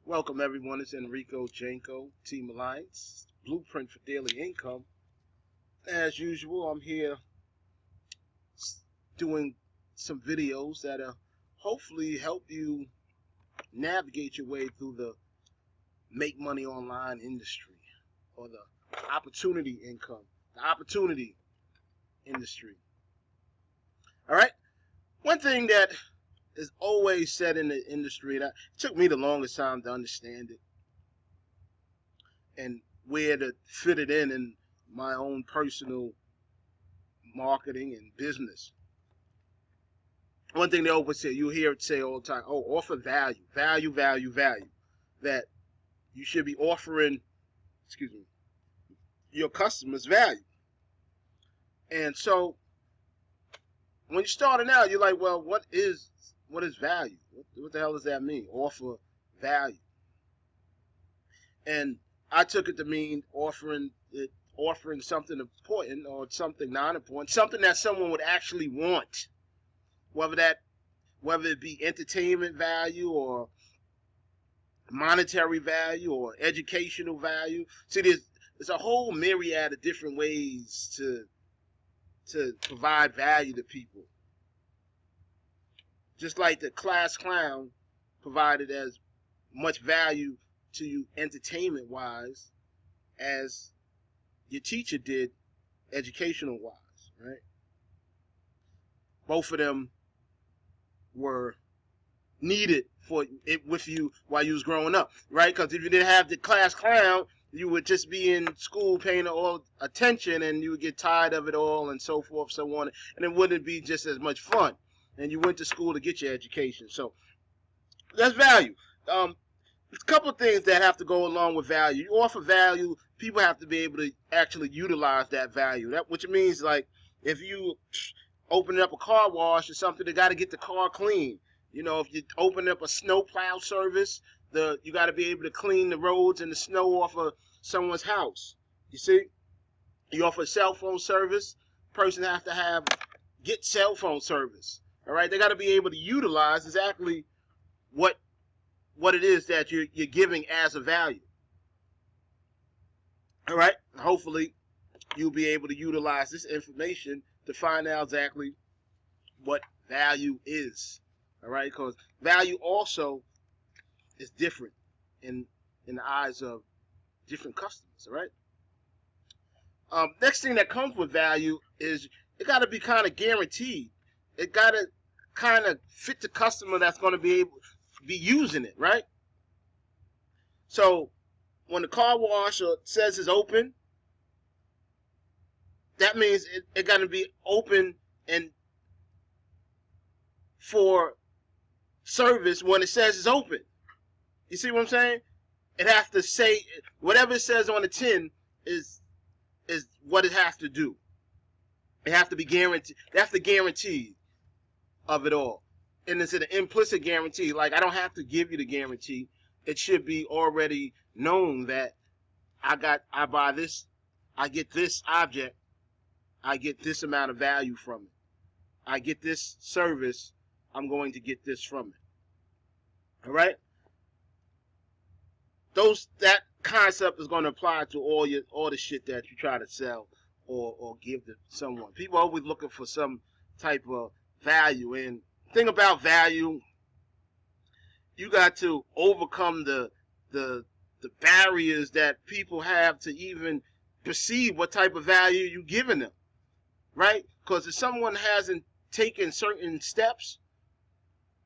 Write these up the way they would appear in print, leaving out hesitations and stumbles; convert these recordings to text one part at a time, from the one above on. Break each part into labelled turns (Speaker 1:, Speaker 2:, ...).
Speaker 1: Welcome everyone, it's Enricojenko, Team Alliance, Blueprint for Daily Income. As usual, I'm here doing some videos that hopefully help you navigate your way through the make money online industry or the opportunity income, the opportunity industry. Alright, one thing that is always said in the industry that took me the longest time to understand it and where to fit it in my own personal marketing and business. One thing they always say, you hear it say all the time, oh, offer value, value, value, value. That you should be offering, your customers value. And so when you're starting out, you're like, well, what is value? What the hell does that mean? Offer value. And I took it to mean offering something important or something non-important, something that someone would actually want, whether it be entertainment value or monetary value or educational value. See, there's a whole myriad of different ways to provide value to people. Just like the class clown provided as much value to you entertainment-wise as your teacher did educational-wise, right? Both of them were needed for it with you while you was growing up, right? Because if you didn't have the class clown, you would just be in school paying all attention and you would get tired of it all and so forth, so on, and it wouldn't be just as much fun. And you went to school to get your education. So that's value. There's a couple of things that have to go along with value. You offer value, people have to be able to actually utilize that value. Which means, like, if you open up a car wash or something, they got to get the car clean. You know, if you open up a snow plow service, you got to be able to clean the roads and the snow off of someone's house. You see, you offer a cell phone service, person has to get cell phone service. All right, they got to be able to utilize exactly what it is that you're giving as a value. All right, hopefully you'll be able to utilize this information to find out exactly what value is. All right, because value also is different in the eyes of different customers. All right. Next thing that comes with value is it got to be kind of guaranteed. It got to kind of fit the customer that's going to be using it, right? So when the car wash says it's open, that means it got to be open and for service when it says it's open. You see what I'm saying? It has to say whatever it says on the tin is what it has to do. It has to be guaranteed. That's the guarantee of it all. And it's an implicit guarantee. Like, I don't have to give you the guarantee. It should be already known that I buy this, I get this object, I get this amount of value from it. I get this service, I'm going to get this from it. All right? That concept is going to apply to all the shit that you try to sell or give to someone. People are always looking for some type of value, and the thing about value, you got to overcome the barriers that people have to even perceive what type of value you're giving them, right? Because if someone hasn't taken certain steps,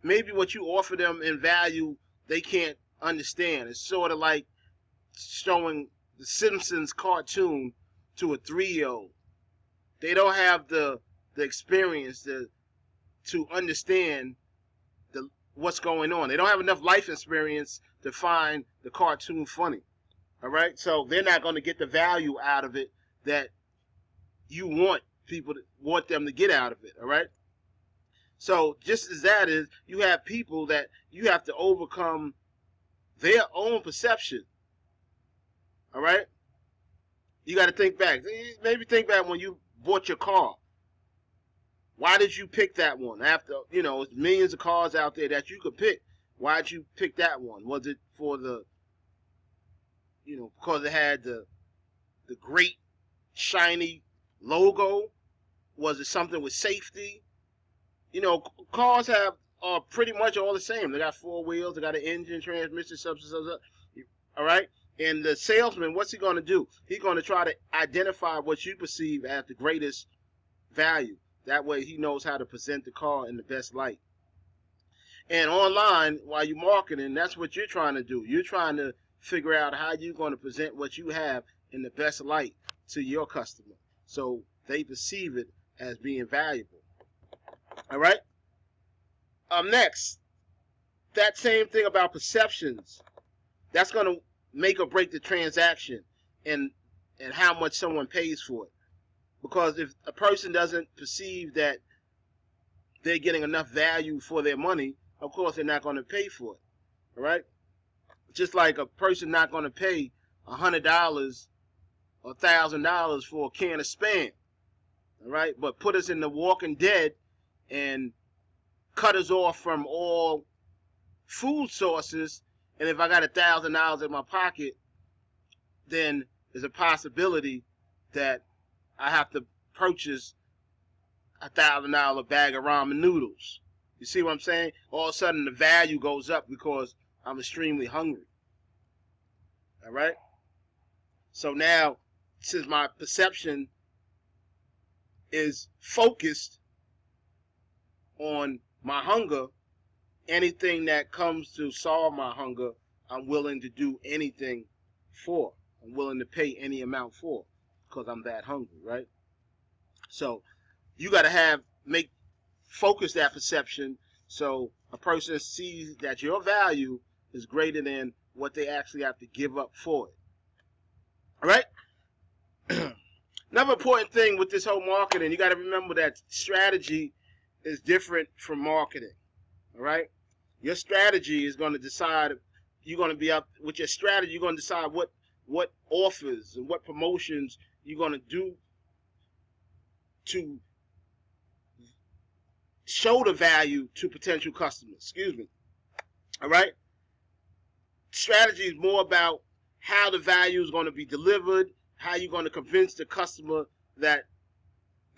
Speaker 1: maybe what you offer them in value they can't understand. It's sort of like showing the Simpsons cartoon to a 3-year-old. They don't have the experience to understand what's going on. They don't have enough life experience to find the cartoon funny. All right? So they're not going to get the value out of it that you want them to get out of it. All right? So just as that is, you have people that you have to overcome their own perception. All right? You got to think back. Maybe think back when you bought your car. Why did you pick that one? After, there's millions of cars out there that you could pick. Why did you pick that one? Was it for the, because it had the great shiny logo? Was it something with safety? Cars are pretty much all the same. They got four wheels, they got an engine, transmission, substance, all right? And the salesman, what's he going to do? He's going to try to identify what you perceive as the greatest value. That way he knows how to present the car in the best light. And online, while you're marketing, that's what you're trying to do. You're trying to figure out how you're going to present what you have in the best light to your customer, so they perceive it as being valuable. All right? Next, that same thing about perceptions. That's going to make or break the transaction and how much someone pays for it. Because if a person doesn't perceive that they're getting enough value for their money, of course they're not going to pay for it. All right? Just like a person not going to pay $100 or $1,000 for a can of Spam. All right? But put us in the Walking Dead and cut us off from all food sources, and if I got $1,000 in my pocket, then there's a possibility that I have to purchase $1,000 bag of ramen noodles. You see what I'm saying? All of a sudden the value goes up because I'm extremely hungry. All right? So now, since my perception is focused on my hunger, anything that comes to solve my hunger, I'm willing to do anything for. I'm willing to pay any amount for, because I'm that hungry, right? So you got to focus that perception so a person sees that your value is greater than what they actually have to give up for it. All right? Another important thing with this whole marketing, you got to remember that strategy is different from marketing. All right? Your strategy is going to decide, you're going to be up with your strategy, you're going to decide what offers and what promotions you're going to do to show the value to potential customers. Excuse me. All right? Strategy is more about how the value is going to be delivered, how you're going to convince the customer that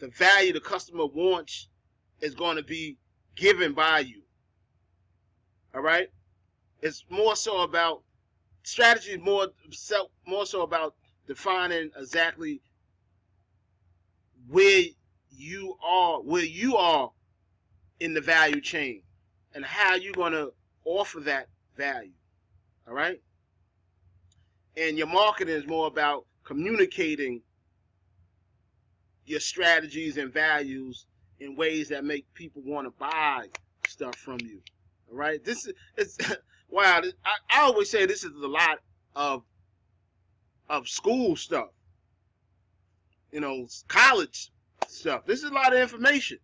Speaker 1: the value the customer wants is going to be given by you. All right? It's more so about strategy, is more so about defining exactly where you are in the value chain and how you're going to offer that value. All right? And your marketing is more about communicating your strategies and values in ways that make people want to buy stuff from you. All right? This is wow. I always say this is a lot of school stuff. College stuff. This is a lot of information.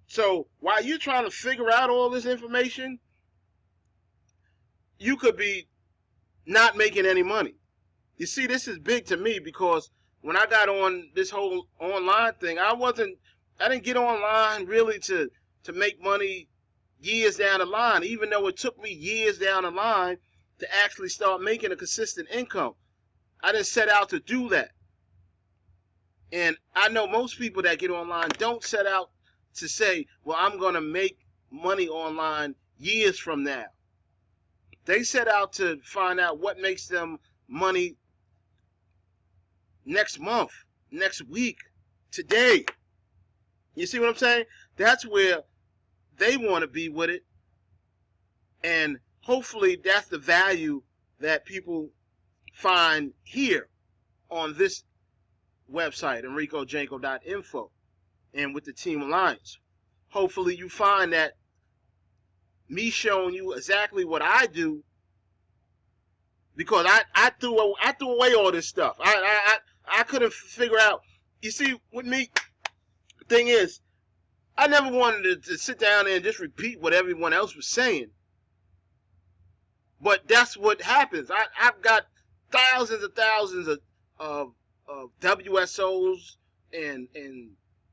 Speaker 1: So while you're trying to figure out all this information, you could be not making any money. You see, this is big to me because when I got on this whole online thing, I didn't get online really to make money years down the line, even though it took me years down the line to actually start making a consistent income. I didn't set out to do that. And I know most people that get online don't set out to say, well, I'm going to make money online years from now. They set out to find out what makes them money next month, next week, today. You see what I'm saying? That's where they want to be with it. And hopefully that's the value that people find here on this website, enricojenko.info, and with the Team Alliance. Hopefully you find that me showing you exactly what I do, because I threw away all this stuff. I couldn't figure out. You see, with me, the thing is, I never wanted to sit down there and just repeat what everyone else was saying. But that's what happens. I've got thousands of WSOs and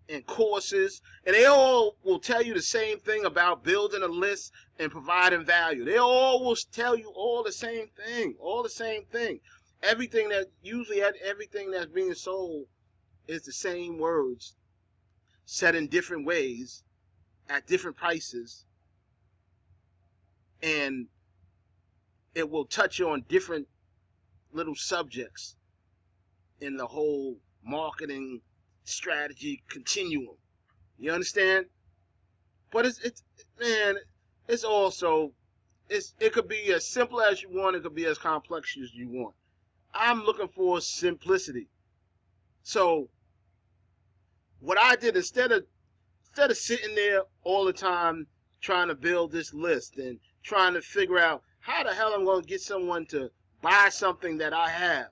Speaker 1: and courses, and they all will tell you the same thing about building a list and providing value. They all will tell you all the same thing. Everything that's being sold is the same words said in different ways at different prices, and it will touch on different little subjects in the whole marketing strategy continuum. You understand? But it's also, it could be as simple as you want. It could be as complex as you want. I'm looking for simplicity. So what I did, instead of sitting there all the time trying to build this list and trying to figure out how the hell I'm going to get someone to buy something that I have,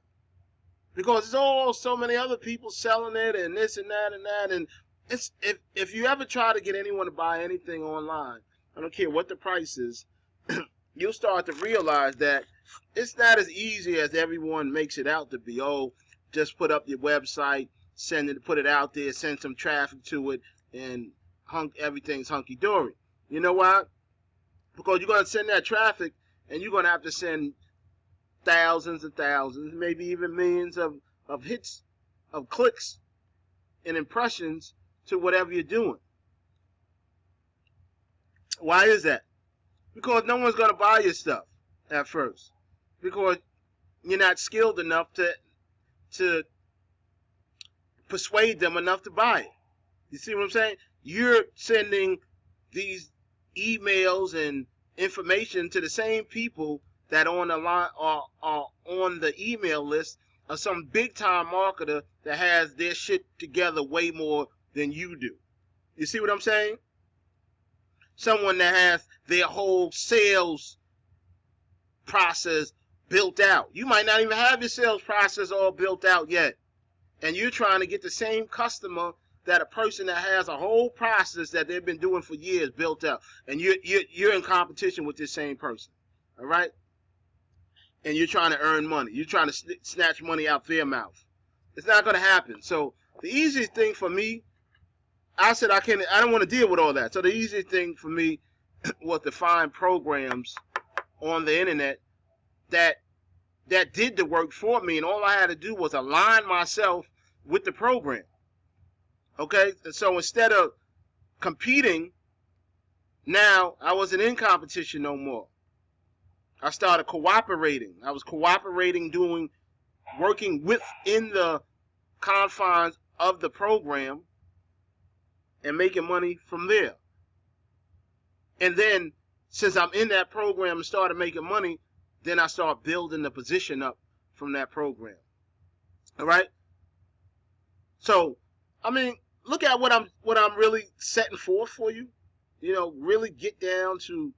Speaker 1: because there's all so many other people selling it and this and that, and it's, if you ever try to get anyone to buy anything online, I don't care what the price is, you'll start to realize that it's not as easy as everyone makes it out to be. Oh, just put up your website, put it out there, send some traffic to it, and everything's hunky-dory. You know why? Because you're going to send that traffic, and you're going to have to send thousands and thousands, maybe even millions of hits, of clicks and impressions to whatever you're doing. Why is that? Because no one's going to buy your stuff at first, because you're not skilled enough to persuade them enough to buy it. You see what I'm saying? You're sending these emails and information to the same people that on the line are on the email list of some big time marketer that has their shit together way more than you do. You see what I'm saying? Someone that has their whole sales process built out. You might not even have your sales process all built out yet. And you're trying to get the same customer that a person that has a whole process that they've been doing for years built out. And you're in competition with this same person. All right? And you're trying to earn money. You're trying to snatch money out their mouth. It's not going to happen. So the easiest thing for me, I said I don't want to deal with all that. So the easiest thing for me was to find programs on the internet that did the work for me, and all I had to do was align myself with the program. Okay? So instead of competing, now I wasn't in competition no more. I started cooperating. I was cooperating, working within the confines of the program and making money from there. And then, since I'm in that program and started making money, then I start building the position up from that program. All right? So, I mean, look at what I'm really setting forth for you. You know, really get down to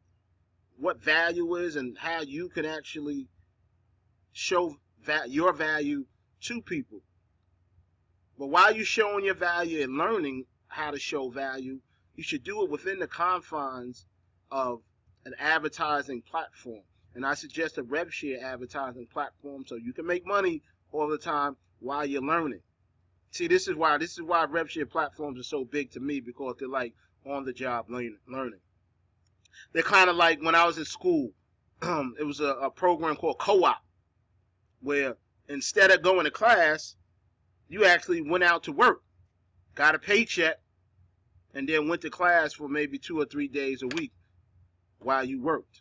Speaker 1: what value is and how you can actually show your value to people. But while you're showing your value and learning how to show value, you should do it within the confines of an advertising platform. And I suggest a rev share advertising platform so you can make money all the time while you're learning. See, this is why rev share platforms are so big to me, because they're like on the job learning. They're kind of like when I was in school. It was a program called Co-op, where instead of going to class, you actually went out to work, got a paycheck, and then went to class for maybe 2 or 3 days a week while you worked.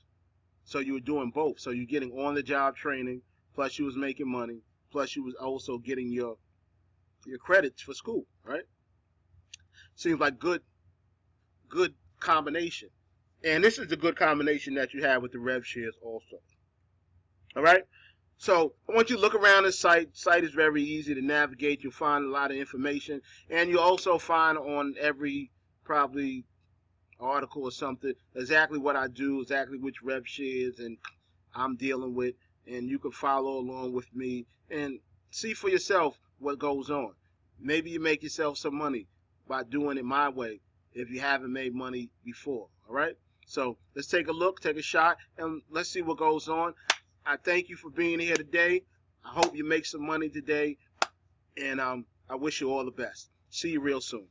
Speaker 1: So you were doing both. So you're getting on-the-job training, plus you was making money, plus you was also getting your credits for school, right? Seems like good combination. And this is a good combination that you have with the rev shares also. All right? So I want you to look around the site. The site is very easy to navigate. You'll find a lot of information. And you'll also find on every probably article or something exactly what I do, exactly which rev shares and I'm dealing with. And you can follow along with me and see for yourself what goes on. Maybe you make yourself some money by doing it my way if you haven't made money before. All right? So let's take a look, take a shot, and let's see what goes on. I thank you for being here today. I hope you make some money today, and I wish you all the best. See you real soon.